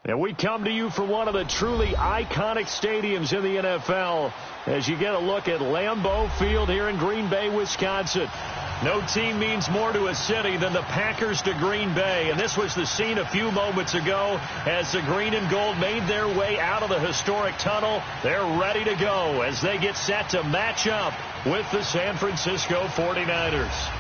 And we come to you from one of the truly iconic stadiums in the NFL as you get a look at Lambeau Field here in Green Bay, Wisconsin. No team means more to a city than the Packers to Green Bay. And this was the scene a few moments ago as the green and gold made their way out of the historic tunnel. They're ready to go as they get set to match up with the San Francisco 49ers.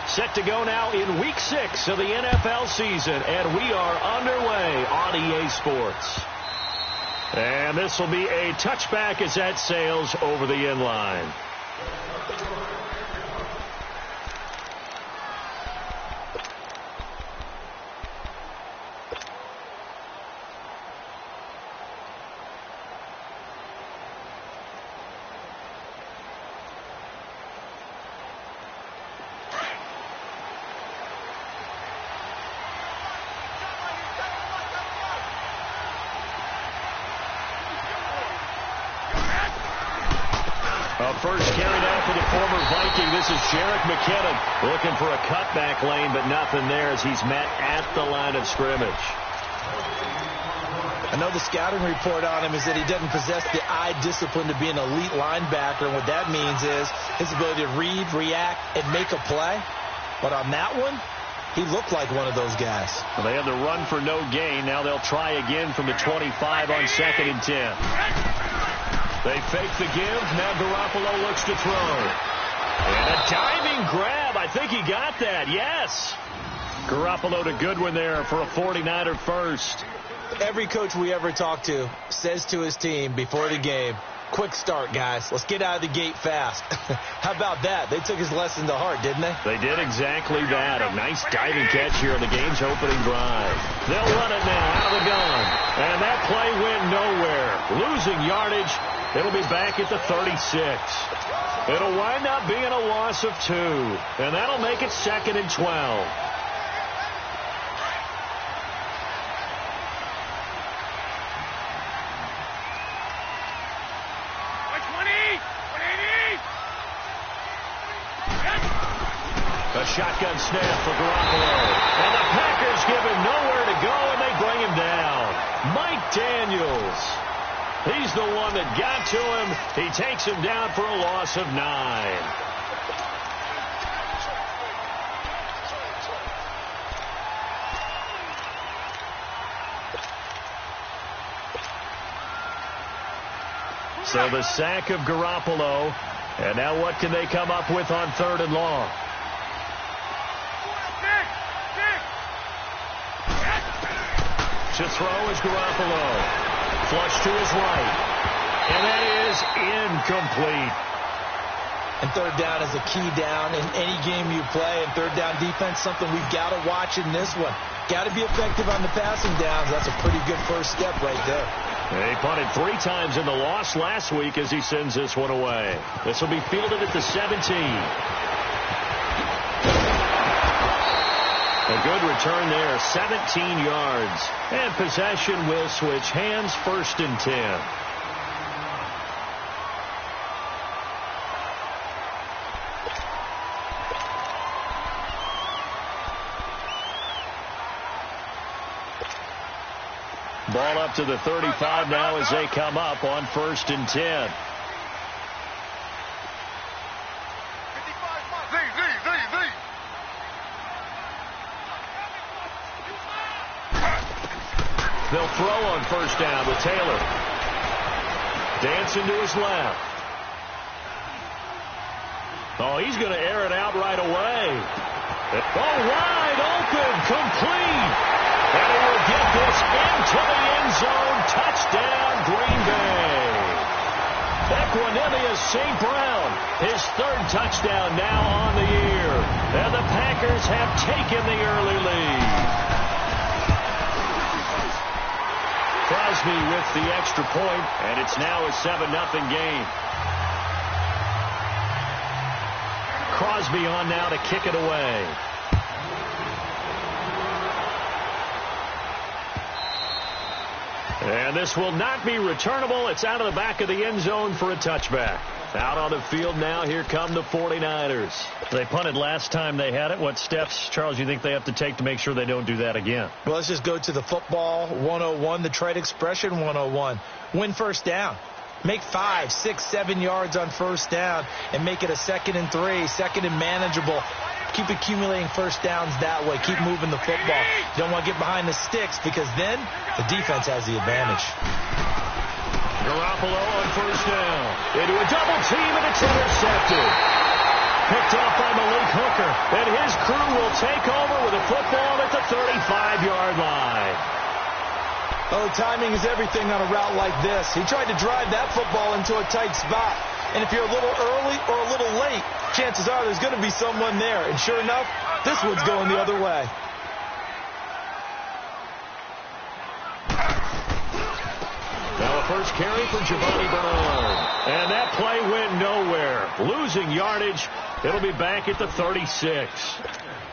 Set to go now in Week 6 of the NFL season, and we are underway on EA Sports. And this will be a touchback as that sails over the end line. First carry down for the former Viking. This is Jerick McKinnon looking for a cutback lane, but nothing there as he's met at the line of scrimmage. I know the scouting report on him is that he doesn't possess the eye discipline to be an elite linebacker, and what that means is his ability to read, react, and make a play. But on that one, he looked like one of those guys. Well, they had the run for no gain. Now they'll try again from the 25 on 2nd and 10. They fake the give. Now Garoppolo looks to throw. And a diving grab. I think he got that. Yes. Garoppolo to Goodwin there for a 49er first. Every coach we ever talk to says to his team before the game, quick start, guys. Let's get out of the gate fast. How about that? They took his lesson to heart, didn't they? They did exactly that. A nice diving catch here on the game's opening drive. They'll run it now out of the gun. And that play went nowhere. Losing yardage. It'll be back at the 36. It'll wind up being a loss of 2. And that'll make it 2nd and 12. A shotgun snap for Garoppolo. And the Packers give him nowhere to go, and they bring him down. Mike Daniels. He's the one that got to him. He takes him down for a loss of 9. So the sack of Garoppolo. And now what can they come up with on 3rd and long? To throw is Garoppolo. Flush to his right. And that is incomplete. And 3rd down is a key down in any game you play. And 3rd down defense, something we've got to watch in this one. Got to be effective on the passing downs. That's a pretty good first step right there. He punted 3 times in the loss last week as he sends this one away. This will be fielded at the 17. A good return there, 17 yards. And possession will switch hands, 1st and 10. Ball up to the 35 now as they come up on 1st and 10. They'll throw on 1st down with Taylor. Dancing to his left. Oh, he's going to air it out right away. Oh, wide open, complete. And he will get this into the end zone. Touchdown, Green Bay. Equanimeous St. Brown, his 3rd touchdown now on the year. And the Packers have taken the early lead. Crosby with the extra point, and it's now a 7-0 game. Crosby on now to kick it away. And this will not be returnable. It's out of the back of the end zone for a touchback. Out on the field now, here come the 49ers. They punted last time they had it. What steps, Charles, you think they have to take to make sure they don't do that again? Well, let's just go to the football 101, the trade expression 101. Win first down. Make 5, 6, 7 yards on first down and make it a 2nd and 3, 2nd and manageable. Keep accumulating first downs that way. Keep moving the football. You don't want to get behind the sticks because then the defense has the advantage. Garoppolo on first down. Into a double team, and it's intercepted. Picked off by Malik Hooker. And his crew will take over with a football at the 35-yard line. Oh, timing is everything on a route like this. He tried to drive that football into a tight spot. And if you're a little early or a little late, chances are there's going to be someone there. And sure enough, this one's going the other way. Now a first carry for Giovanni Bernard. And that play went nowhere. Losing yardage. It'll be back at the 36.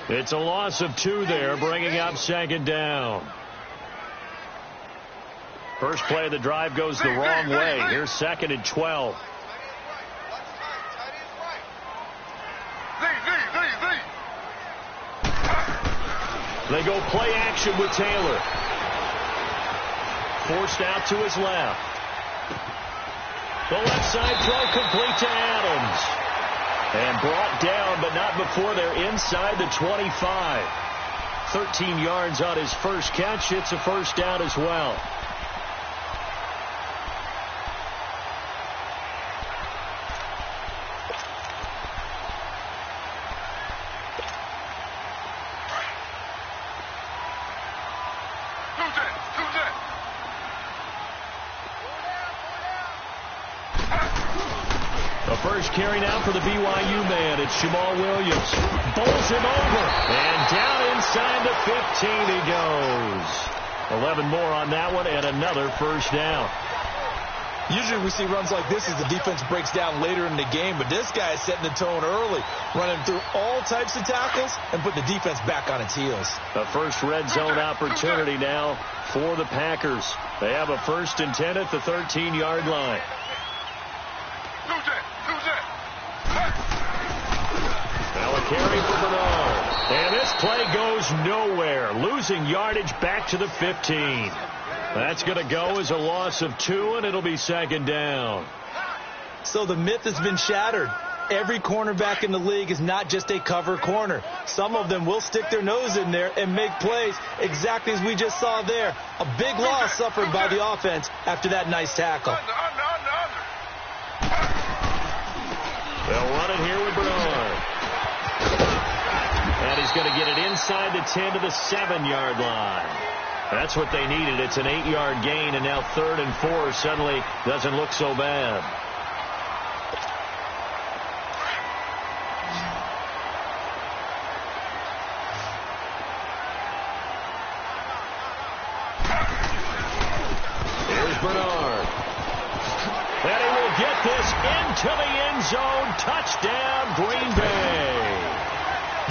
It's a loss of 2 there, bringing up 2nd down. First play of the drive goes the wrong way. Here's 2nd and 12. They go play action with Taylor. Forced out to his left. The left side throw complete to Adams. And brought down, but not before they're inside the 25. 13 yards on his first catch. It's a first down as well. Carry now for the BYU man. It's Jamal Williams. Bowls him over. And down inside the 15 he goes. 11 more on that one and another first down. Usually we see runs like this as the defense breaks down later in the game, but this guy is setting the tone early, running through all types of tackles and put the defense back on its heels. A first red zone opportunity now for the Packers. They have a 1st and 10 at the 13-yard line. Now a carry for Bernard. And this play goes nowhere. Losing yardage back to the 15. That's going to go as a loss of 2, and it'll be 2nd down. So the myth has been shattered. Every cornerback in the league is not just a cover corner. Some of them will stick their nose in there and make plays exactly as we just saw there. A big loss suffered by the offense after that nice tackle. They'll run it here with Bernard. And he's going to get it inside the 10 to the 7-yard line. That's what they needed. It's an 8-yard gain, and now 3rd and 4 suddenly doesn't look so bad. Here's Bernard. And he will get this into the end zone. Touchdown, Green Bay.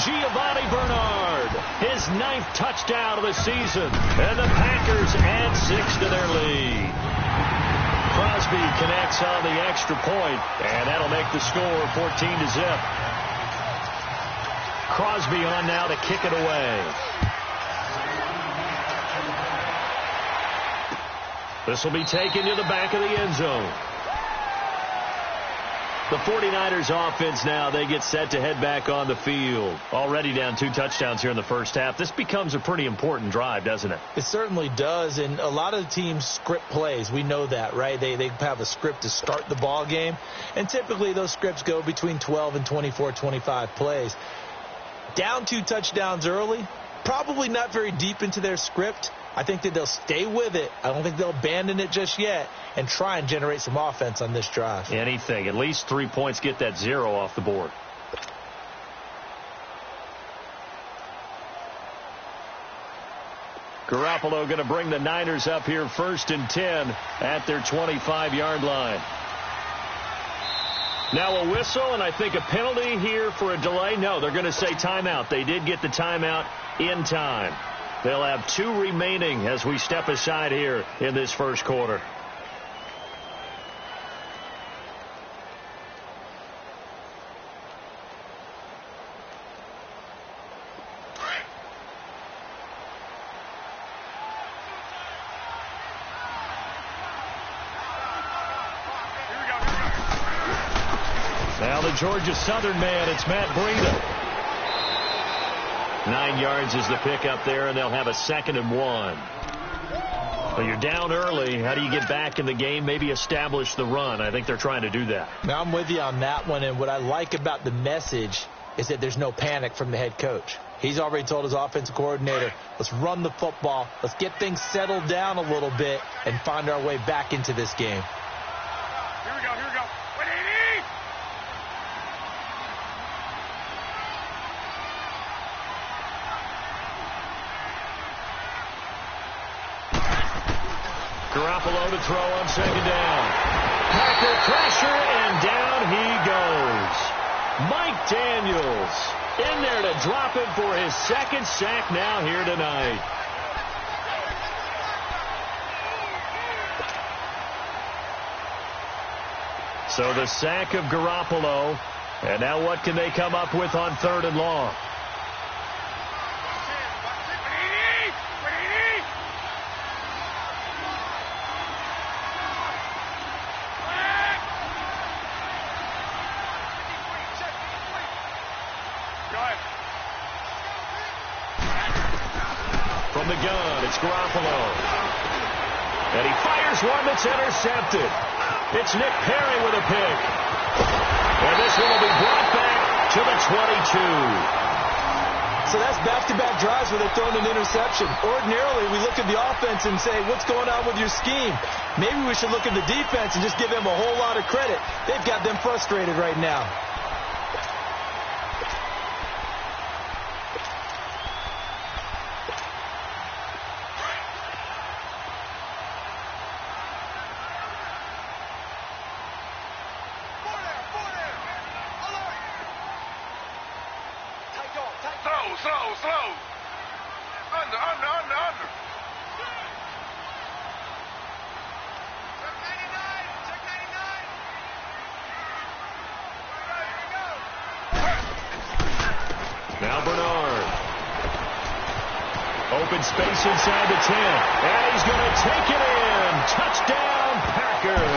Giovanni Bernard, his 9th touchdown of the season. And the Packers add 6 to their lead. Crosby connects on the extra point, and that'll make the score 14-0. Crosby on now to kick it away. This will be taken to the back of the end zone. The 49ers offense now, they get set to head back on the field. Already down 2 touchdowns here in the first half. This becomes a pretty important drive, doesn't it? It certainly does, and a lot of the teams script plays. We know that, right? They have a script to start the ball game, and typically those scripts go between 12 and 24, 25 plays. Down 2 touchdowns early, probably not very deep into their script. I think that they'll stay with it. I don't think they'll abandon it just yet and try and generate some offense on this drive. Anything. At least 3 points, get that 0 off the board. Garoppolo going to bring the Niners up here 1st and 10 at their 25-yard line. Now a whistle, and I think a penalty here for a delay. No, they're going to say timeout. They did get the timeout in time. They'll have 2 remaining as we step aside here in this first quarter. Now the Georgia Southern man, it's Matt Breida. 9 yards is the pickup there, and they'll have a 2nd and 1. Well, you're down early. How do you get back in the game? Maybe establish the run. I think they're trying to do that. Now, I'm with you on that one, and what I like about the message is that there's no panic from the head coach. He's already told his offensive coordinator, let's run the football, let's get things settled down a little bit, and find our way back into this game. Here we go. Garoppolo to throw on 2nd down. Packer pressure, and down he goes. Mike Daniels in there to drop it for his 2nd sack now here tonight. So the sack of Garoppolo, and now what can they come up with on 3rd and long? From the gun, it's Garoppolo. And he fires one that's intercepted. It's Nick Perry with a pick. And this one will be brought back to the 22. So that's back-to-back drives where they're throwing an interception. Ordinarily, we look at the offense and say, what's going on with your scheme? Maybe we should look at the defense and just give them a whole lot of credit. They've got them frustrated right now. Slow. Under. Check 99. Now Bernard. Open space inside the 10. And he's going to take it in. Touchdown, Packers.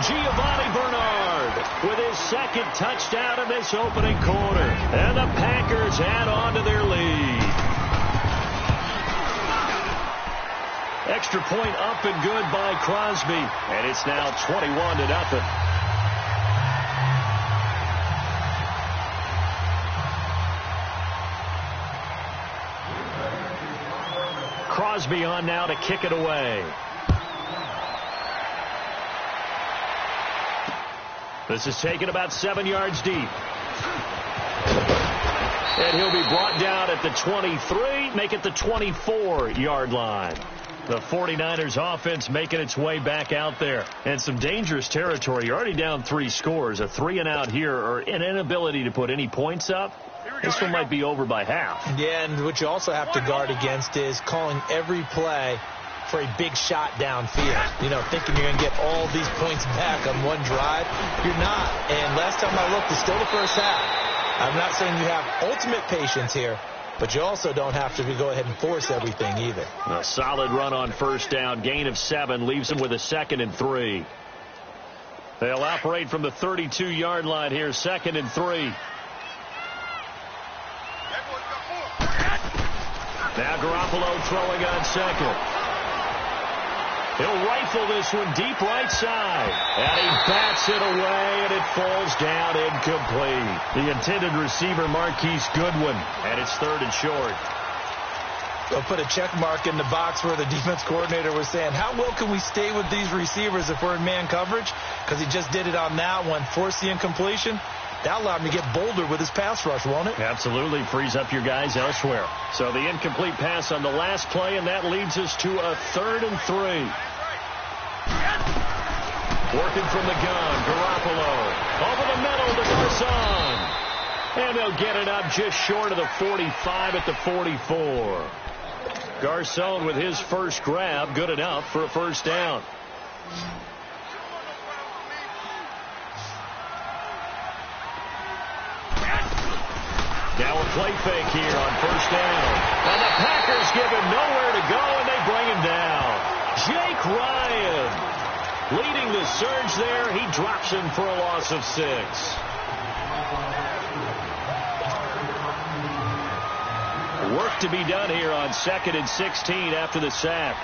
Giovanni Bernard with his 2nd touchdown in this opening quarter. And the Packers add on to their lead. Extra point up and good by Crosby. And it's now 21-0. Crosby on now to kick it away. This is taken about 7 yards deep. And he'll be brought down at the 23, make it the 24-yard line. The 49ers offense making its way back out there. And some dangerous territory. You're already down 3 scores. A 3-and-out here, or an inability to put any points up. This one might be over by half. Yeah, and what you also have to guard against is calling every play for a big shot downfield. Thinking you're going to get all these points back on one drive. You're not. And last time I looked, it's still the first half. I'm not saying you have ultimate patience here, but you also don't have to go ahead and force everything either. A solid run on 1st down. Gain of 7 leaves them with a 2nd and 3. They'll operate from the 32-yard line here. 2nd and 3. Now Garoppolo throwing on 2nd. He'll rifle this one deep right side. And he bats it away, and it falls down incomplete. The intended receiver, Marquise Goodwin, and it's 3rd and short. They'll put a check mark in the box where the defense coordinator was saying, how well can we stay with these receivers if we're in man coverage? Because he just did it on that one, forced the incompletion. That allowed him to get bolder with his pass rush, won't it? Absolutely. Frees up your guys elsewhere. So the incomplete pass on the last play, and that leads us to a 3rd and 3. Working from the gun, Garoppolo. Over the middle to Garcon. And they'll get it up just short of the 45 at the 44. Garcon with his first grab, good enough for a first down. Now a play fake here on first down. And the Packers give him nowhere to go, and they bring him down. Jake Ryan leading the surge there. He drops him for a loss of 6. Work to be done here on 2nd and 16 after the sack.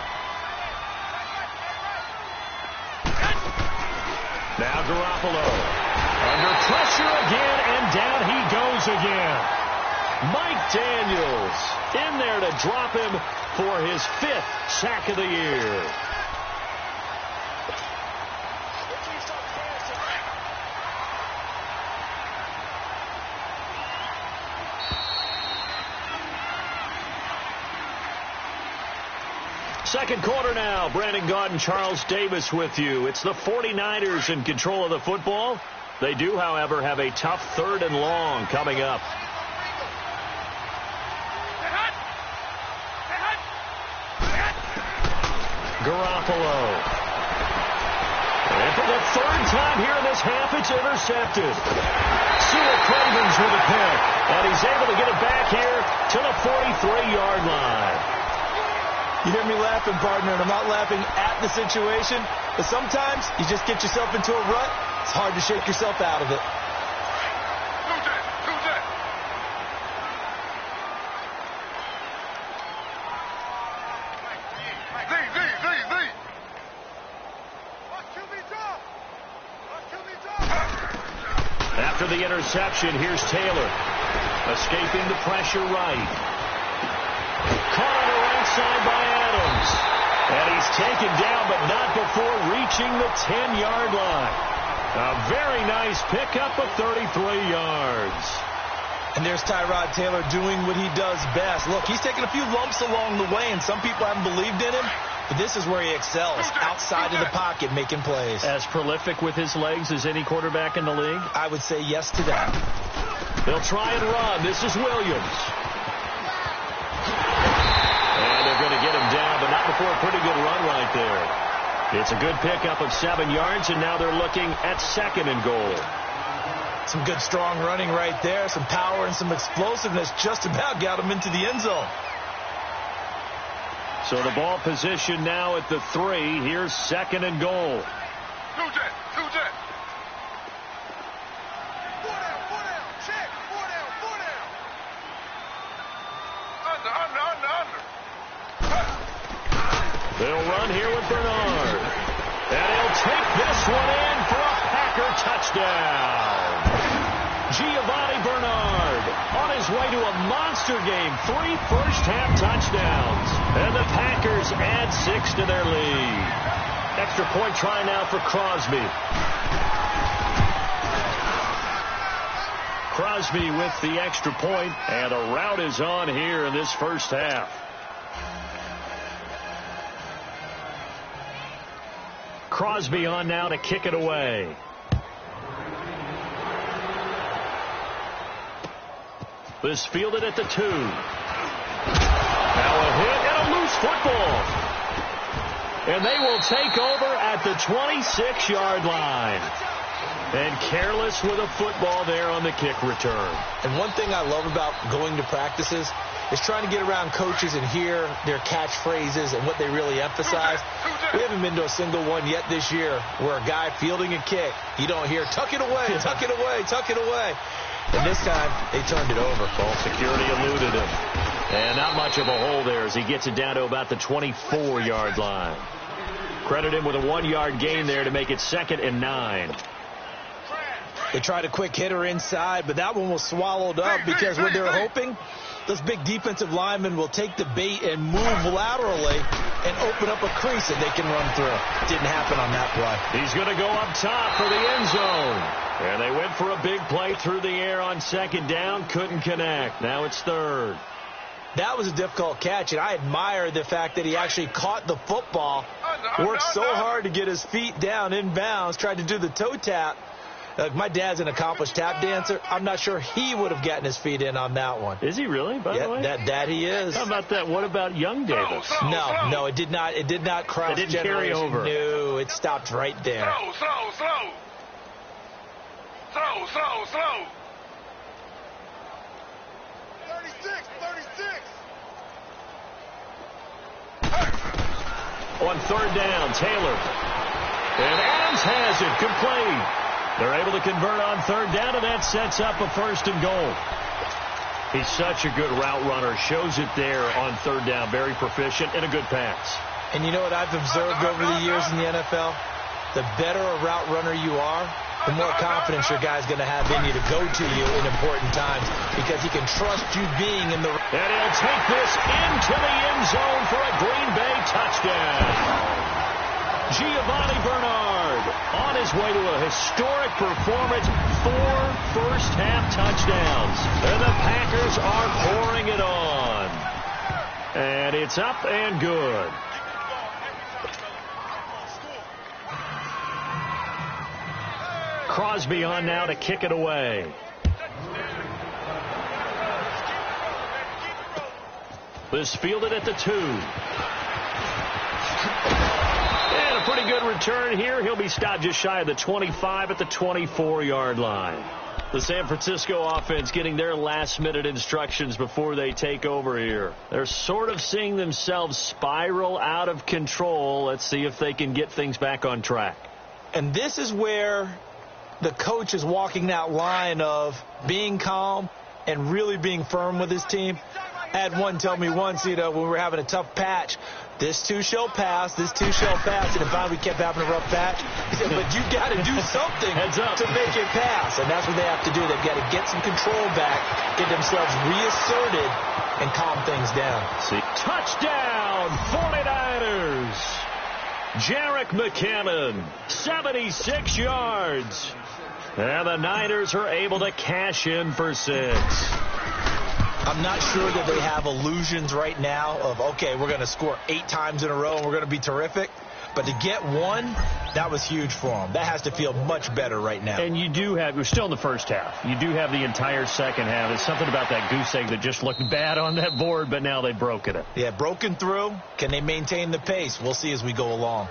Now Garoppolo under pressure again, and down he goes again. Mike Daniels in there to drop him for his 5th sack of the year. Second quarter now. Brandon Gaudin and Charles Davis with you. It's the 49ers in control of the football. They do, however, have a tough 3rd and long coming up. Garoppolo. And for the 3rd time here in this half, it's intercepted. Sewell Cravens with a pick. And he's able to get it back here to the 43-yard line. You hear me laughing, partner, and I'm not laughing at the situation, but sometimes you just get yourself into a rut. It's hard to shake yourself out of it. After the interception, here's Taylor. Escaping the pressure right. Caught on the right side by Adams. And he's taken down, but not before reaching the 10-yard line. A very nice pickup of 33 yards. And there's Tyrod Taylor doing what he does best. Look, he's taken a few lumps along the way, and some people haven't believed in him. But this is where he excels, outside of the pocket, making plays. As prolific with his legs as any quarterback in the league? I would say yes to that. They'll try and run. This is Williams. And they're going to get him down, but not before a pretty good run right there. It's a good pickup of 7 yards, and now they're looking at 2nd and goal. Some good, strong running right there. Some power and some explosiveness just about got him into the end zone. So the ball position now at the 3. Here's 2nd and goal. They'll run here with Bernard. And he'll take this one in for a Packer touchdown. Giovanni Bernard on his way to a monster game. 3 first-half touchdowns. And the Packers add 6 to their lead. Extra point try now for Crosby. Crosby with the extra point, and a rout is on here in this first half. Crosby on now to kick it away. This fielded at the 2. Now a hit and a loose football. And they will take over at the 26-yard line. And careless with a football there on the kick return. And one thing I love about going to practices is trying to get around coaches and hear their catchphrases and what they really emphasize. We haven't been to a single one yet this year where a guy fielding a kick, you don't hear, tuck it away, tuck it away, tuck it away. And this time, they turned it over. Ball security eluded him. And not much of a hole there as he gets it down to about the 24-yard line. Credit him with a 1-yard gain there to make it 2nd and 9. They tried a quick hitter inside, but that one was swallowed up because what they're hoping, those big defensive linemen will take the bait and move laterally and open up a crease that they can run through. Didn't happen on that play. He's going to go up top for the end zone. And they went for a big play through the air on 2nd down. Couldn't connect. Now it's 3rd. That was a difficult catch, and I admire the fact that he actually caught the football, worked so hard to get his feet down in bounds, tried to do the toe tap, My dad's an accomplished tap dancer. I'm not sure he would have gotten his feet in on that one. Is he really, by the way? That he is. How about that? What about young Davis? No, it did not cross it didn't carry over. No, it stopped right there. Slow. 36. On third down, Taylor. And Adams has it, complete. They're able to convert on third down, and that sets up a 1st and goal. He's such a good route runner. Shows it there on third down. Very proficient and a good pass. And you know what I've observed over the years in the NFL? The better a route runner you are, the more confidence your guy's going to have in you to go to you in important times because he can trust you being in the... And he'll take this into the end zone for a Green Bay touchdown. Giovanni Bernard on his way to a historic performance, 4 first-half touchdowns. And the Packers are pouring it on. And it's up and good. Crosby on now to kick it away. This fielded at the 2. And a pretty good return here. He'll be stopped just shy of the 25 at the 24-yard line. The San Francisco offense getting their last-minute instructions before they take over here. They're sort of seeing themselves spiral out of control. Let's see if they can get things back on track. And this is where the coach is walking that line of being calm and really being firm with his team. I had one tell me once, when we were having a tough patch, this too shall pass, and then finally we kept having a rough patch. He said, but you got to do something to make it pass, and that's what they have to do. They've got to get some control back, get themselves reasserted, and calm things down. See, touchdown, 49ers. Jerick McKinnon, 76 yards. And the Niners are able to cash in for 6. I'm not sure that they have illusions right now of, okay, we're going to score 8 times in a row and we're going to be terrific. But to get one, that was huge for them. That has to feel much better right now. And you do have, we're still in the first half. You do have the entire second half. There's something about that goose egg that just looked bad on that board, but now they've broken it. Yeah, broken through. Can they maintain the pace? We'll see as we go along.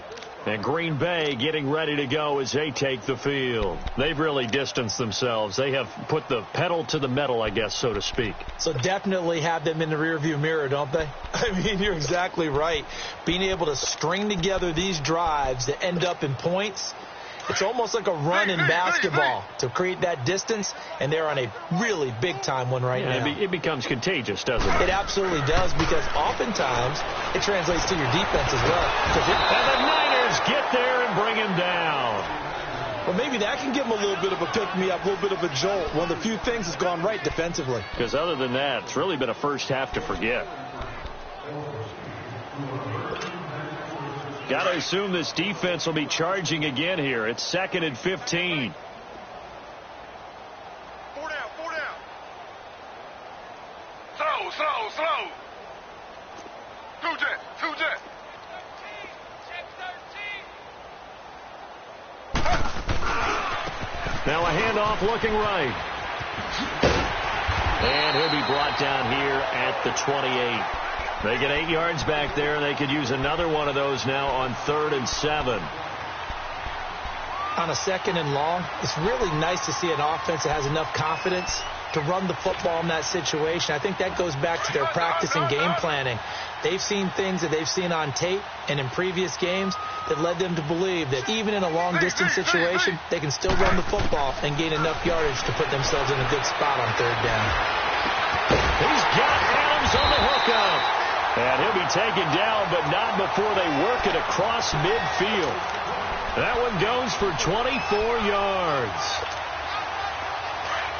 And Green Bay getting ready to go as they take the field. They've really distanced themselves. They have put the pedal to the metal, I guess, so to speak. So definitely have them in the rearview mirror, don't they? I mean, you're exactly right. Being able to string together these drives that end up in points, it's almost like a run in basketball to create that distance, and they're on a really big-time one right now. It becomes contagious, doesn't it? It absolutely does, because oftentimes it translates to your defense as well. And the Niners get there and bring him down. Well, maybe that can give them a little bit of a pick-me-up, a little bit of a jolt. One of the few things that's gone right defensively. Because other than that, it's really been a first half to forget. Got to assume this defense will be charging again here. It's 2nd and 15. 4 down. Slow. 2 jet. Now a handoff looking right. And he'll be brought down here at the 28. They get 8 yards back there. They could use another one of those now on 3rd and 7. On a 2nd and long, it's really nice to see an offense that has enough confidence to run the football in that situation. I think that goes back to their practice and game planning. They've seen things that they've seen on tape and in previous games that led them to believe that even in a long-distance situation, they can still run the football and gain enough yardage to put themselves in a good spot on 3rd down. He's got Adams on the hookup. And he'll be taken down, but not before they work it across midfield. That one goes for 24 yards.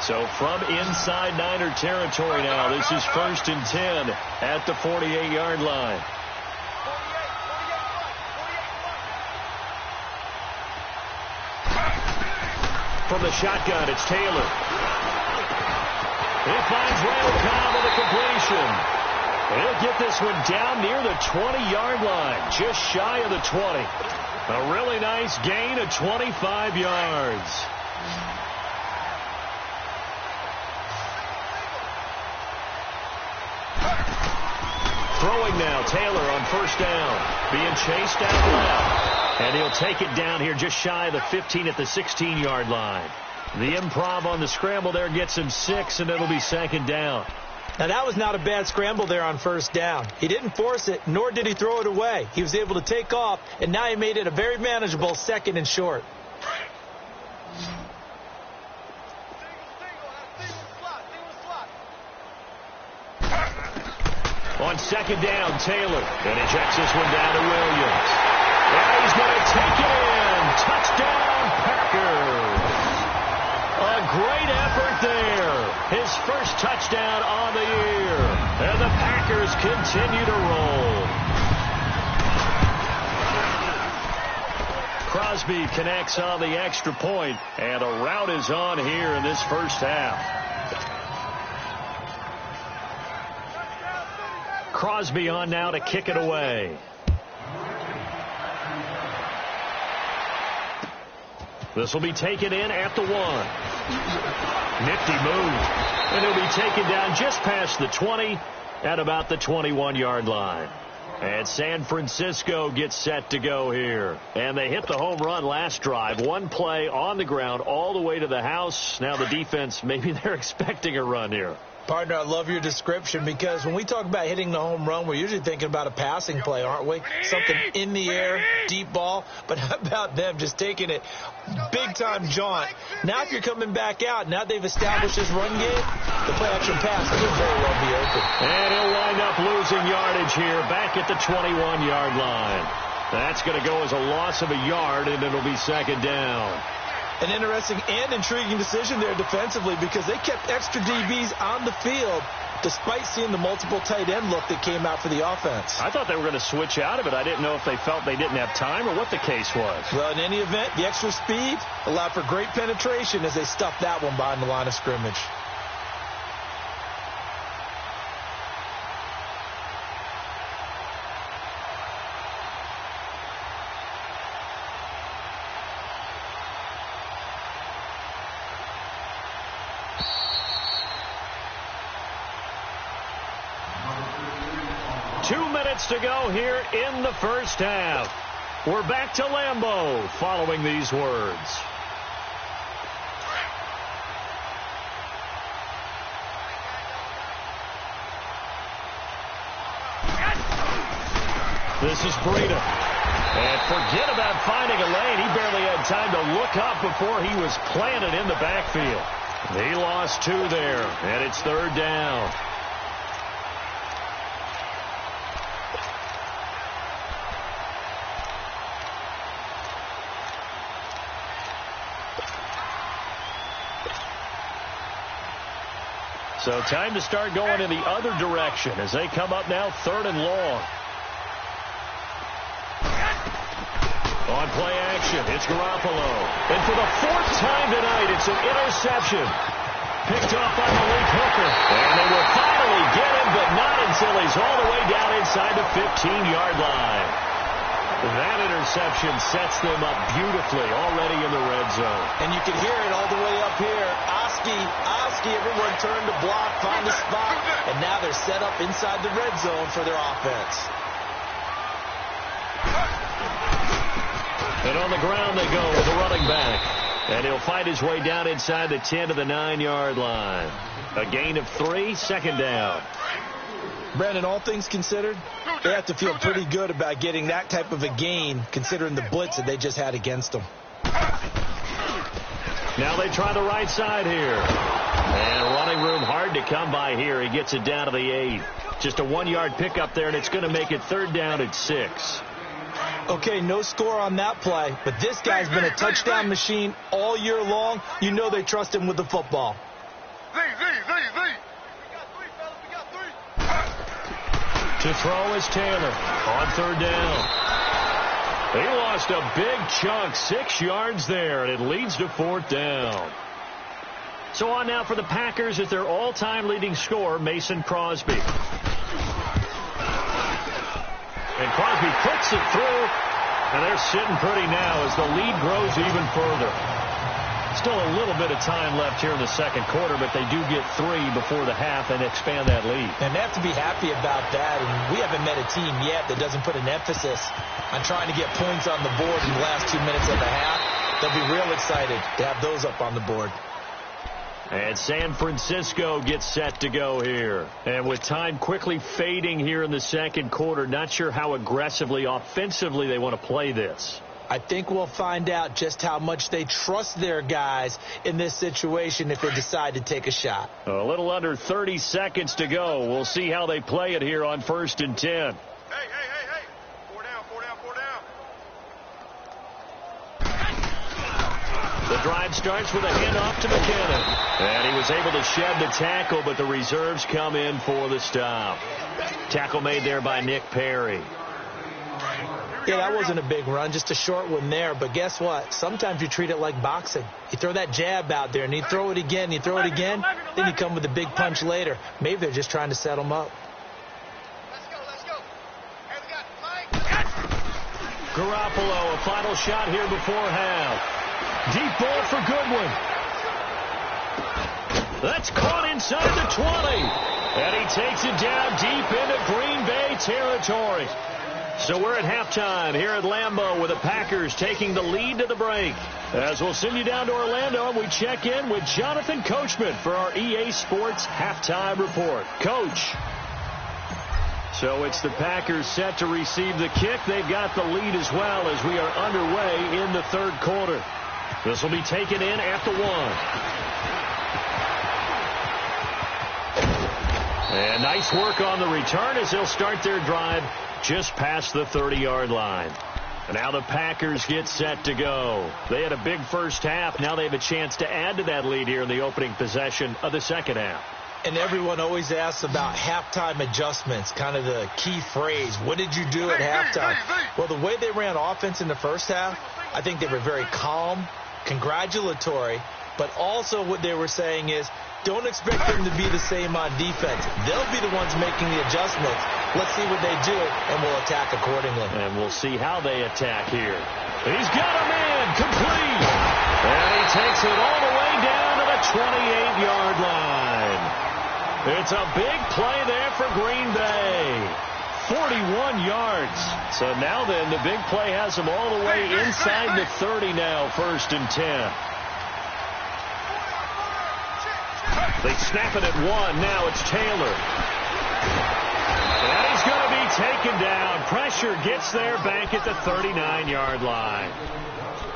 So from inside Niner territory now, this is 1st and 10 at the 48-yard line. From the shotgun, it's Taylor. He finds Randall Cobb with a completion. He'll get this one down near the 20-yard line, just shy of the 20. A really nice gain of 25 yards. Throwing now, Taylor on first down. Being chased out left. And he'll take it down here just shy of the 15 at the 16-yard line. The improv on the scramble there gets him 6, and it'll be second down. Now, that was not a bad scramble there on first down. He didn't force it, nor did he throw it away. He was able to take off, and now he made it a very manageable 2nd and short. On second down, Taylor. And he checks this one down to Williams. And he's going to take it in. Touchdown, Packers. A great effort there. His first touchdown on the year. And the Packers continue to roll. Crosby connects on the extra point, and a rout is on here in this first half. Crosby on now to kick it away. This will be taken in at the 1. Nifty move. And it'll be taken down just past the 20 at about the 21-yard line. And San Francisco gets set to go here. And they hit the home run last drive. One play on the ground all the way to the house. Now the defense, maybe they're expecting a run here. Partner, I love your description, because when we talk about hitting the home run, we're usually thinking about a passing play, aren't we? Something in the air, deep ball. But how about them just taking it big-time jaunt? Now if you're coming back out, now they've established this run game, the play-action pass could very well be open. And he'll wind up losing yardage here back at the 21-yard line. That's going to go as a loss of a yard, and it'll be second down. An interesting and intriguing decision there defensively, because they kept extra DBs on the field despite seeing the multiple tight end look that came out for the offense. I thought they were going to switch out of it. I didn't know if they felt they didn't have time or what the case was. Well, in any event, the extra speed allowed for great penetration as they stuffed that one behind the line of scrimmage. To go here in the first half. We're back to Lambeau following these words. This is Breida. And forget about finding a lane. He barely had time to look up before he was planted in the backfield. He lost 2 there, and it's third down. So time to start going in the other direction as they come up now 3rd and long. On play action, it's Garoppolo. And for the 4th time tonight, it's an interception. Picked off by Malik Hooker. And they will finally get him, but not until he's all the way down inside the 15-yard line. That interception sets them up beautifully already in the red zone. And you can hear it all the way up here. Oski, everyone turned to block, find a spot, and now they're set up inside the red zone for their offense. And on the ground they go with a running back. And he'll fight his way down inside the 10 to the 9-yard line. A gain of 3, second down. Brandon, all things considered, they have to feel pretty good about getting that type of a gain, considering the blitz that they just had against them. Now they try the right side here. And running room hard to come by here. He gets it down to the 8. Just a 1-yard pickup there, and it's going to make it third down at 6. Okay, no score on that play, but this guy's been a touchdown machine all year long. You know they trust him with the football. To throw is Taylor on third down. He lost a big chunk, 6 yards there, and it leads to 4th down. So on now for the Packers is their all-time leading scorer, Mason Crosby. And Crosby puts it through, and they're sitting pretty now as the lead grows even further. Still a little bit of time left here in the second quarter, but they do get 3 before the half and expand that lead. And they have to be happy about that. And we haven't met a team yet that doesn't put an emphasis on trying to get points on the board in the last 2 minutes of the half. They'll be real excited to have those up on the board. And San Francisco gets set to go here. And with time quickly fading here in the second quarter, not sure how aggressively, offensively they want to play this. I think we'll find out just how much they trust their guys in this situation if they decide to take a shot. A little under 30 seconds to go. We'll see how they play it here on 1st and 10. Hey. 4 down. The drive starts with a handoff to McKinnon. And he was able to shed the tackle, but the reserves come in for the stop. Tackle made there by Nick Perry. Yeah, that wasn't a big run, just a short one there. But guess what? Sometimes you treat it like boxing. You throw that jab out there, and you throw it again, then you come with a big punch later. Maybe they're just trying to set them up. Let's go. Hey, we got Mike. Garoppolo, a final shot here before half. Deep ball for Goodwin. That's caught inside the 20. And he takes it down deep into Green Bay territory. So we're at halftime here at Lambeau with the Packers taking the lead to the break. As we'll send you down to Orlando, and we check in with Jonathan Coachman for our EA Sports Halftime Report. Coach. So it's the Packers set to receive the kick. They've got the lead as well as we are underway in the third quarter. This will be taken in at the 1. And nice work on the return as they'll start their drive just past the 30-yard line. And now the Packers get set to go. They had a big first half. Now they have a chance to add to that lead here in the opening possession of the second half. And everyone always asks about halftime adjustments, kind of the key phrase. What did you do at halftime? Well, the way they ran offense in the first half, I think they were very calm, congratulatory, but also what they were saying is, don't expect them to be the same on defense. They'll be the ones making the adjustments. Let's see what they do, and we'll attack accordingly. And we'll see how they attack here. He's got a man complete. And he takes it all the way down to the 28-yard line. It's a big play there for Green Bay. 41 yards. So now then, the big play has them all the way inside the 30 now, 1st and 10. They snap it at 1. Now it's Taylor. And he's going to be taken down. Pressure gets there back at the 39-yard line.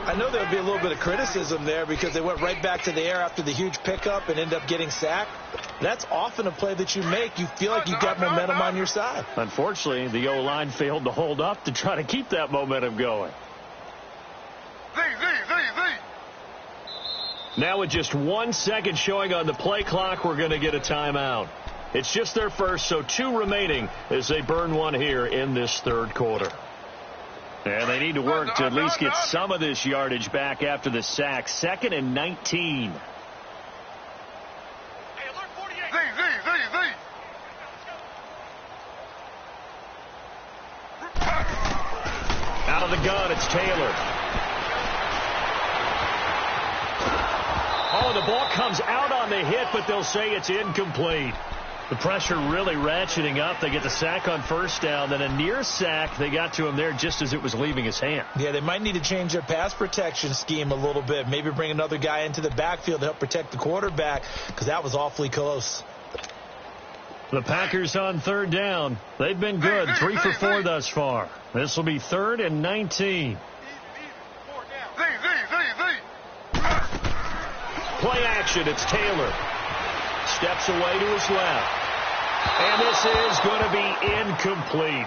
I know there'll be a little bit of criticism there because they went right back to the air after the huge pickup and end up getting sacked. That's often a play that you make. You feel like you've got momentum on your side. Unfortunately, the O-line failed to hold up to try to keep that momentum going. Z. Now with just 1 second showing on the play clock, we're going to get a timeout. It's just their first, so 2 remaining as they burn 1 here in this third quarter. And they need to work to at least get some of this yardage back after the sack. 2nd and 19. Hey, alert 48. Z. Out of the gun, it's Taylor. Oh, the ball comes out on the hit, but they'll say it's incomplete. The pressure really ratcheting up. They get the sack on first down, then a near sack. They got to him there just as it was leaving his hand. Yeah, they might need to change their pass protection scheme a little bit. Maybe bring another guy into the backfield to help protect the quarterback because that was awfully close. The Packers on 3rd down. They've been good, 3 for 4 thus far. This will be 3rd and 19. Play action, it's Taylor. Steps away to his left. And this is going to be incomplete.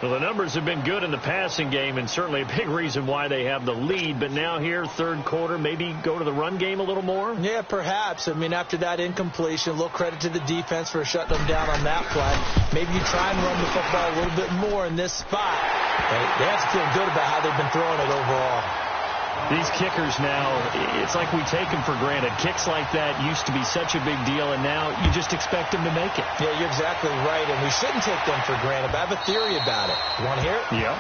Well, the numbers have been good in the passing game and certainly a big reason why they have the lead. But now here, third quarter, maybe go to the run game a little more? Yeah, perhaps. I mean, after that incompletion, a little credit to the defense for shutting them down on that play. Maybe you try and run the football a little bit more in this spot. They have to feel good about how they've been throwing it overall. These kickers now, it's like we take them for granted. Kicks like that used to be such a big deal, and now you just expect them to make it. Yeah, you're exactly right, and we shouldn't take them for granted, but I have a theory about it. You want to hear it? Yeah.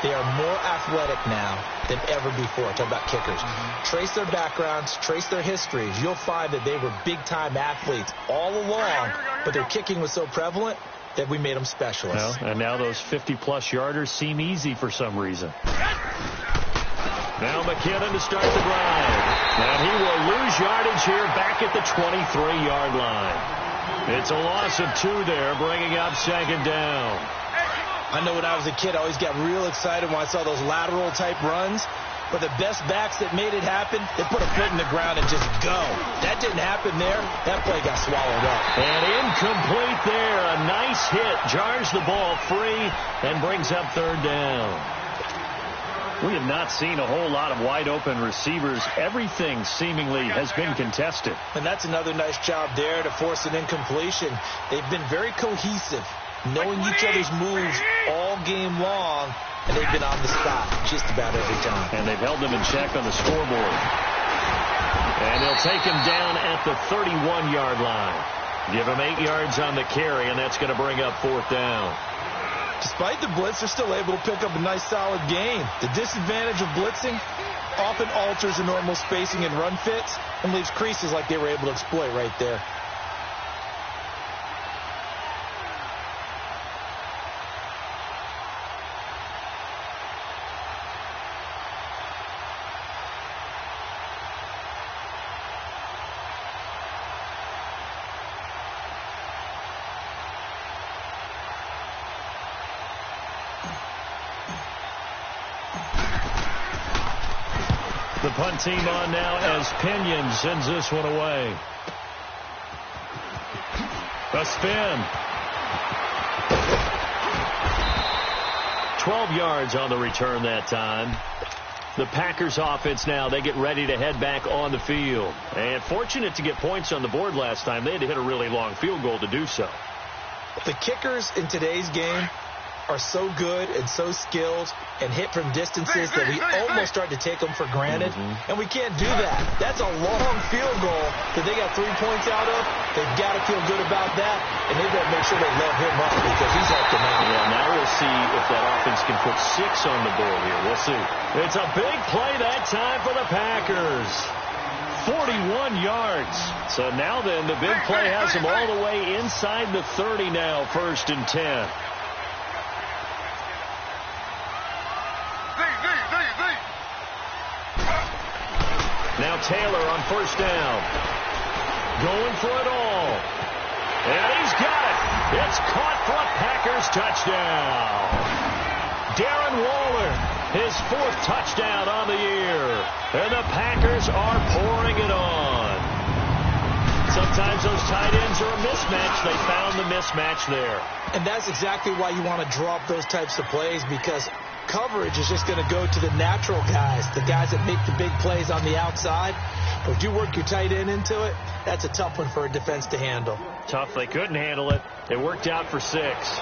They are more athletic now than ever before. Talk about kickers. Trace their backgrounds, trace their histories. You'll find that they were big-time athletes all along, but their kicking was so prevalent that we made them specialists. Well, and now those 50-plus yarders seem easy for some reason. Now McKinnon to start the drive. And he will lose yardage here back at the 23-yard line. It's a loss of 2 there, bringing up second down. I know when I was a kid, I always got real excited when I saw those lateral-type runs. But the best backs that made it happen, they put a foot in the ground and just go. That didn't happen there. That play got swallowed up. And incomplete there. A nice hit. Jars the ball free and brings up third down. We have not seen a whole lot of wide-open receivers. Everything seemingly has been contested. And that's another nice job there to force an incompletion. They've been very cohesive, knowing each other's moves all game long. And they've been on the spot just about every time. And they've held them in check on the scoreboard. And they'll take him down at the 31-yard line. Give him 8 yards on the carry, and that's going to bring up fourth down. Despite the blitz, they're still able to pick up a nice, solid gain. The disadvantage of blitzing often alters the normal spacing and run fits and leaves creases like they were able to exploit right there. The punt team on now as Pinion sends this one away. A spin. 12 yards on the return that time. The Packers offense now, they get ready to head back on the field. And fortunate to get points on the board last time. They had to hit a really long field goal to do so. The kickers in today's game are so good and so skilled and hit from distances that we almost start to take them for granted. And we can't do that. That's a long field goal that they got 3 points out of. They've got to feel good about that, and they've got to make sure they let him up because he's helped them out. Yeah, now we'll see if that offense can put 6 on the board here. We'll see. It's a big play that time for the Packers. 41 yards. So now then, the big play has them all the way inside the 30 now, 1st and 10. Now Taylor on 1st down. Going for it all. And he's got it. It's caught for a Packers touchdown. Darren Waller, his 4th touchdown on the year. And the Packers are pouring it on. Sometimes those tight ends are a mismatch. They found the mismatch there. And that's exactly why you want to draw up those types of plays, because coverage is just going to go to the natural guys, the guys that make the big plays on the outside. But if you work your tight end into it, that's a tough one for a defense to handle. Tough. They couldn't handle it. It worked out for 6.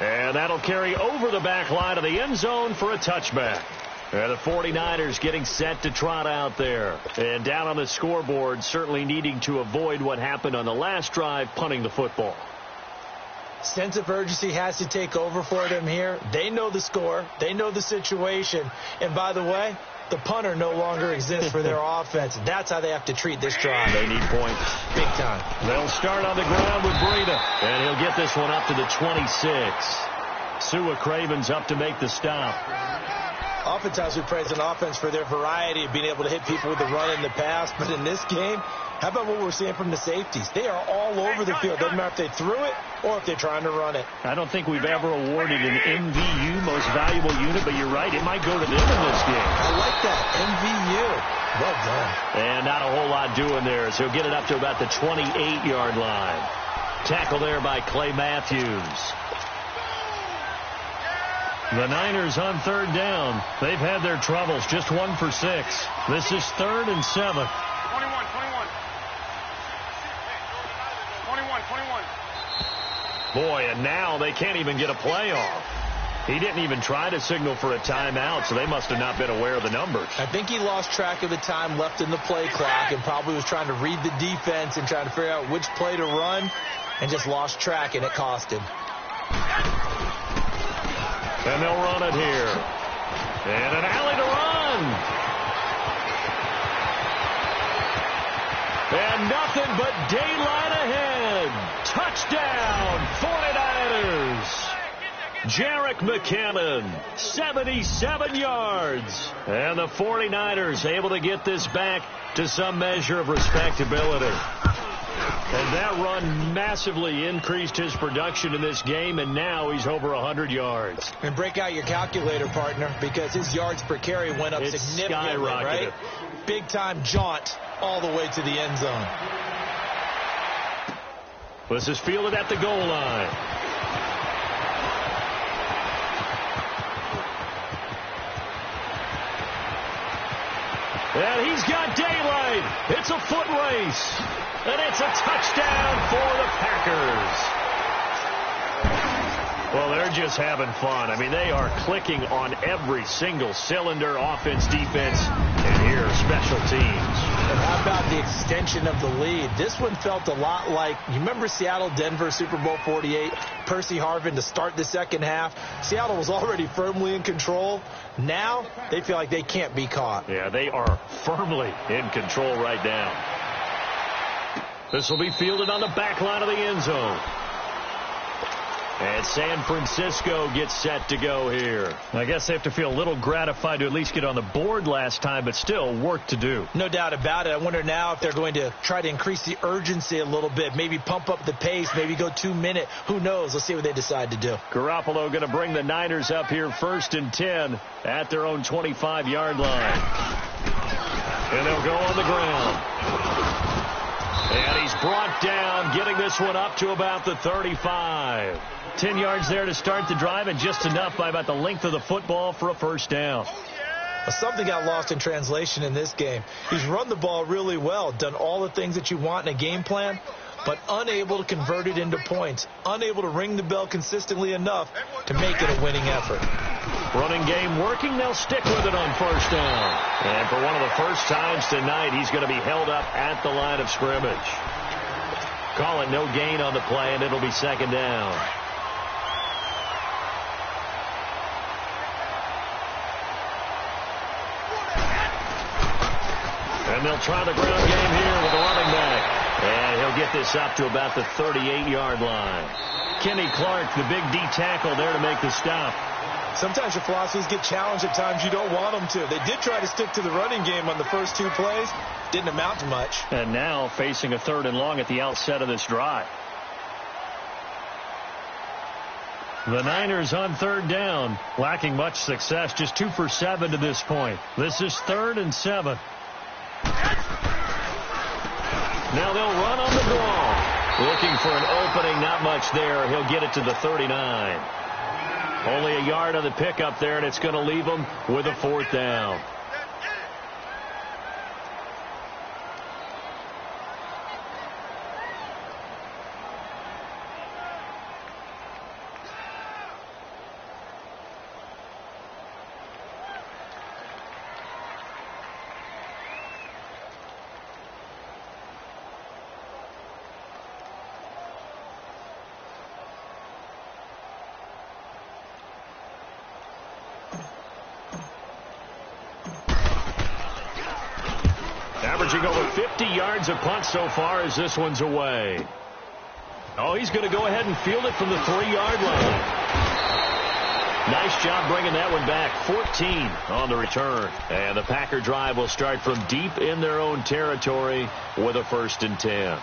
And that'll carry over the back line of the end zone for a touchback. And the 49ers getting set to trot out there. And down on the scoreboard, certainly needing to avoid what happened on the last drive, punting the football. Sense of urgency has to take over for them here. They know the score. They know the situation. And by the way, the punter no longer exists for their offense. That's how they have to treat this drive. They need points. Big time. They'll start on the ground with Breida. And he'll get this one up to the 26. Sua Craven's up to make the stop. Oftentimes we praise an offense for their variety of being able to hit people with the run in the pass. But in this game, how about what we're seeing from the safeties? They are all over the field. Doesn't matter if they threw it or if they're trying to run it. I don't think we've ever awarded an MVU, most valuable unit, but you're right. It might go to them in this game. I like that. MVU. Well done. And not a whole lot doing there, so he'll get it up to about the 28-yard line. Tackle there by Clay Matthews. The Niners on 3rd down. They've had their troubles. Just 1 for 6. This is 3rd and 7. 21. Boy, and now they can't even get a play off. He didn't even try to signal for a timeout, so they must have not been aware of the numbers. I think he lost track of the time left in the play clock and probably was trying to read the defense and trying to figure out which play to run and just lost track, and it cost him. And they'll run it here. And an alley to run. And nothing but daylight ahead. Touchdown, 49ers. Jerick McKinnon, 77 yards. And the 49ers able to get this back to some measure of respectability. And that run massively increased his production in this game, and now he's over 100 yards. And break out your calculator, partner, because his yards per carry went up significantly, right? Big-time jaunt all the way to the end zone. This is fielded at the goal line. And he's got daylight. It's a foot race. And it's a touchdown for the Packers. Well, they're just having fun. I mean, they are clicking on every single cylinder, offense, defense, and here, special teams. And how about the extension of the lead? This one felt a lot like, you remember Seattle-Denver Super Bowl 48? Percy Harvin to start the second half. Seattle was already firmly in control. Now, they feel like they can't be caught. Yeah, they are firmly in control right now. This will be fielded on the back line of the end zone. And San Francisco gets set to go here. I guess they have to feel a little gratified to at least get on the board last time, but still work to do. No doubt about it. I wonder now if they're going to try to increase the urgency a little bit, maybe pump up the pace, maybe go 2 minute. Who knows? Let's see what they decide to do. Garoppolo going to bring the Niners up here 1st and 10 at their own 25-yard line. And they'll go on the ground. And he's brought down, getting this one up to about the 35. 10 yards there to start the drive, and just enough by about the length of the football for a first down. Something got lost in translation in this game. He's run the ball really well, done all the things that you want in a game plan, but unable to convert it into points, unable to ring the bell consistently enough to make it a winning effort. Running game working. They'll stick with it on first down. And for one of the first times tonight, he's going to be held up at the line of scrimmage. Call it no gain on the play, and it'll be second down. And they'll try the ground game here with the running back. And he'll get this up to about the 38-yard line. Kenny Clark, the big D tackle there to make the stop. Sometimes your philosophies get challenged at times you don't want them to. They did try to stick to the running game on the first 2 plays. Didn't amount to much. And now facing a 3rd and long at the outset of this drive. The Niners on 3rd down, lacking much success, just 2 for 7 to this point. This is 3rd and 7. Now they'll run on the draw. Looking for an opening, not much there. He'll get it to the 39. Only a yard on the pickup there, and it's going to leave them with a 4th down. Averaging over 50 yards a punt so far as this one's away. Oh, he's going to go ahead and field it from the 3-yard line. Nice job bringing that one back. 14 on the return. And the Packer drive will start from deep in their own territory with a 1st and 10.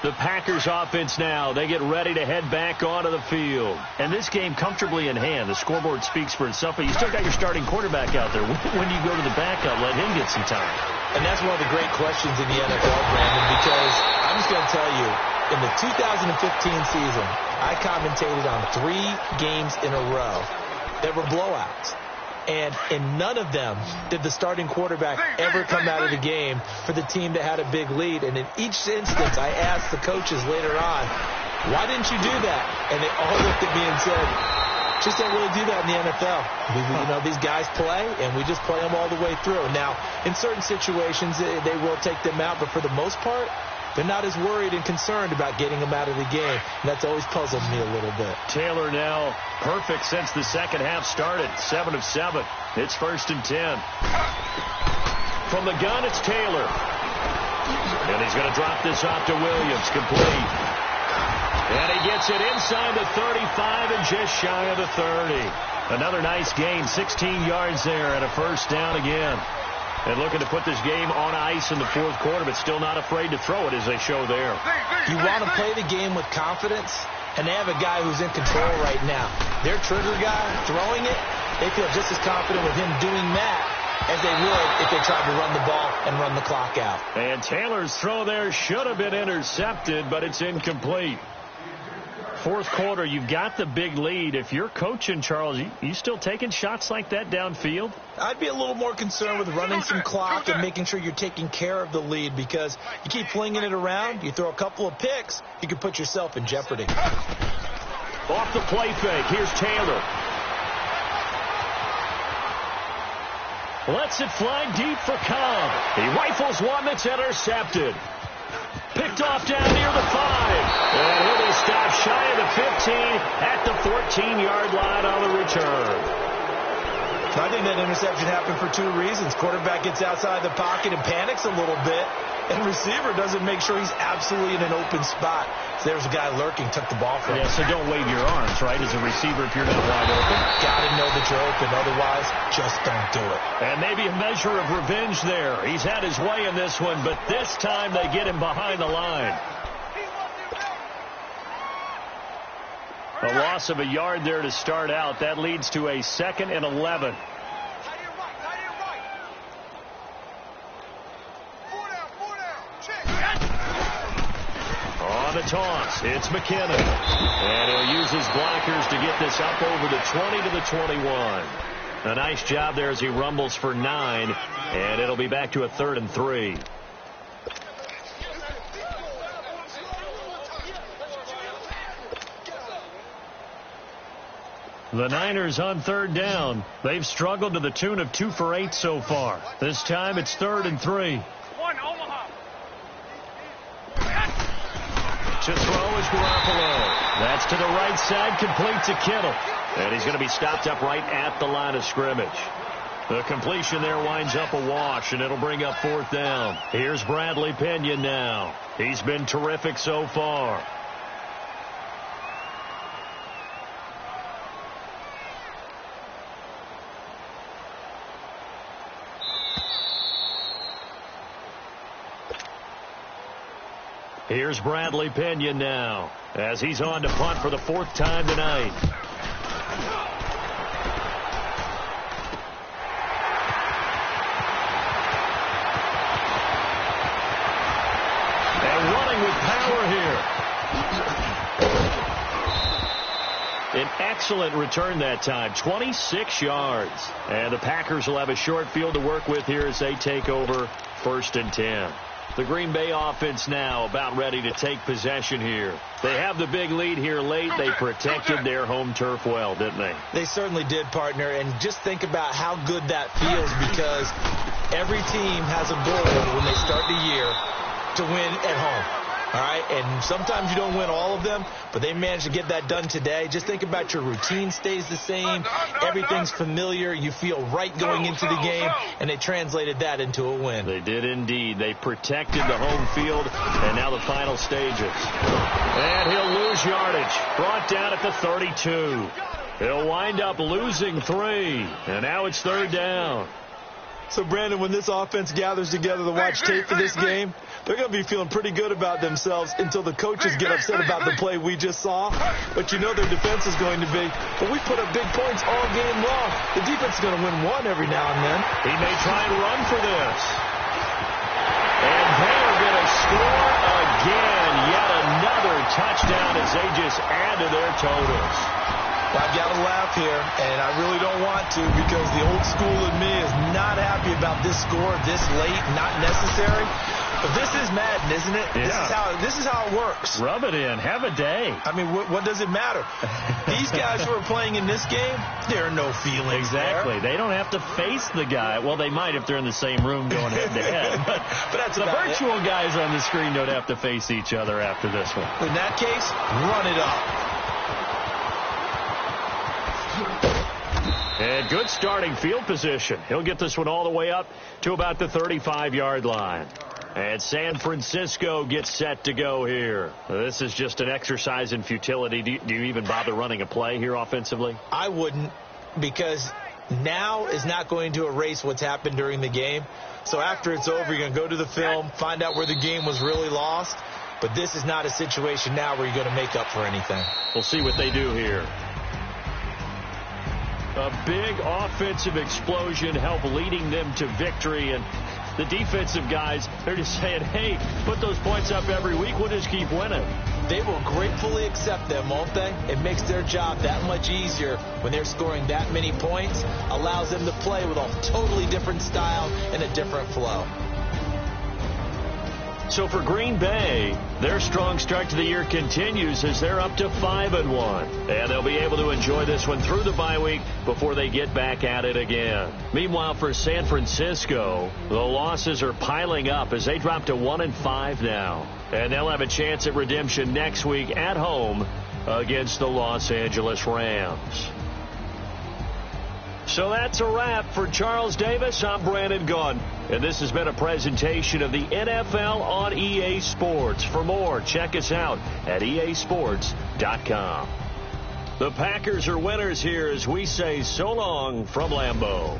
The Packers offense now, they get ready to head back onto the field. And this game comfortably in hand. The scoreboard speaks for itself, but you still got your starting quarterback out there. When do you go to the backup, let him get some time? And that's one of the great questions in the NFL, Brandon, because I'm just going to tell you, in the 2015 season, I commentated on 3 games in a row that were blowouts. And in none of them did the starting quarterback ever come out of the game for the team that had a big lead. And in each instance, I asked the coaches later on, why didn't you do that? And they all looked at me and said, just don't really do that in the NFL. You know, these guys play, and we just play them all the way through. Now, in certain situations, they will take them out, but for the most part, they're not as worried and concerned about getting him out of the game. And that's always puzzled me a little bit. Taylor now perfect since the second half started. 7 of 7. It's 1st and 10. From the gun, it's Taylor. And he's going to drop this off to Williams. Complete. And he gets it inside the 35 and just shy of the 30. Another nice gain. 16 yards there and a 1st down again. And looking to put this game on ice in the 4th quarter, but still not afraid to throw it as they show there. You want to play the game with confidence, and they have a guy who's in control right now. Their trigger guy throwing it, they feel just as confident with him doing that as they would if they tried to run the ball and run the clock out. And Taylor's throw there should have been intercepted, but it's incomplete. 4th quarter, you've got the big lead. If you're coaching, Charles, you still taking shots like that downfield? I'd be a little more concerned with running some clock and making sure you're taking care of the lead, because you keep flinging it around, you throw a couple of picks, you can put yourself in jeopardy. Off the play fake, here's Taylor. Lets it fly deep for Cobb. He rifles one that's intercepted. Picked off down near the 5. And he'll be stopped shy of the 15 at the 14-yard line on the return. I think that interception happened for 2 reasons. Quarterback gets outside the pocket and panics a little bit, and receiver doesn't make sure he's absolutely in an open spot. So there's a guy lurking, took the ball from him. Yeah, so don't wave your arms, right, as a receiver if you're not wide open. Got to know that you're open. Otherwise, just don't do it. And maybe a measure of revenge there. He's had his way in this one, but this time they get him behind the line. A loss of a yard there to start out. That leads to a 2nd and 11. On the toss, it's McKinnon. And he'll use his blockers to get this up over the 20 to the 21. A nice job there as he rumbles for 9. And it'll be back to a 3rd and 3. The Niners on 3rd down. They've struggled to the tune of 2 for 8 so far. This time it's 3rd and 3. To throw is Garoppolo. That's to the right side, complete to Kittle. And he's going to be stopped up right at the line of scrimmage. The completion there winds up a wash, and it'll bring up 4th down. Here's Bradley Pinion now. He's been terrific so far. Here's Bradley Pinion now as he's on to punt for the 4th time tonight. And running with power here. An excellent return that time, 26 yards. And the Packers will have a short field to work with here as they take over 1st and 10. The Green Bay offense now about ready to take possession here. They have the big lead here late. They protected their home turf well, didn't they? They certainly did, partner. And just think about how good that feels, because every team has a goal when they start the year to win at home. All right, and sometimes you don't win all of them, but they managed to get that done today. Just think about your routine stays the same. Everything's familiar. You feel right going into the game, and they translated that into a win. They did indeed. They protected the home field, and now the final stages. And he'll lose yardage. Brought down at the 32. He'll wind up losing 3, and now it's 3rd down. So, Brandon, when this offense gathers together to watch tape for this game, they're going to be feeling pretty good about themselves until the coaches get upset about the play we just saw. But you know their defense is going to be, but we put up big points all game long. The defense is going to win one every now and then. He may try and run for this. And they're going to score again. Yet another touchdown as they just add to their totals. I've got to laugh here, and I really don't want to because the old school in me is not happy about this score this late, not necessary. But this is Madden, isn't it? Yeah. This is how it works. Rub it in. Have a day. I mean, what does it matter? These guys who are playing in this game, there are no feelings Exactly. there. They don't have to face the guy. Well, they might if they're in the same room going head-to-head. But that's the about virtual guys on the screen don't have to face each other after this one. In that case, run it up. And good starting field position. He'll get this one all the way up to about the 35-yard line. And San Francisco gets set to go here. This is just an exercise in futility. Do you even bother running a play here offensively? I wouldn't, because now is not going to erase what's happened during the game. So after it's over, you're going to go to the film, find out where the game was really lost. But this is not a situation now where you're going to make up for anything. We'll see what they do here. A big offensive explosion helped leading them to victory. And the defensive guys, they're just saying, hey, put those points up every week. We'll just keep winning. They will gratefully accept them, won't they? It makes their job that much easier when they're scoring that many points. Allows them to play with a totally different style and a different flow. So for Green Bay, their strong start to the year continues as they're up to 5-1. And they'll be able to enjoy this one through the bye week before they get back at it again. Meanwhile, for San Francisco, the losses are piling up as they drop to 1-5 now. And they'll have a chance at redemption next week at home against the Los Angeles Rams. So that's a wrap for Charles Davis. I'm Brandon Gunn, and this has been a presentation of the NFL on EA Sports. For more, check us out at easports.com. The Packers are winners here as we say so long from Lambeau.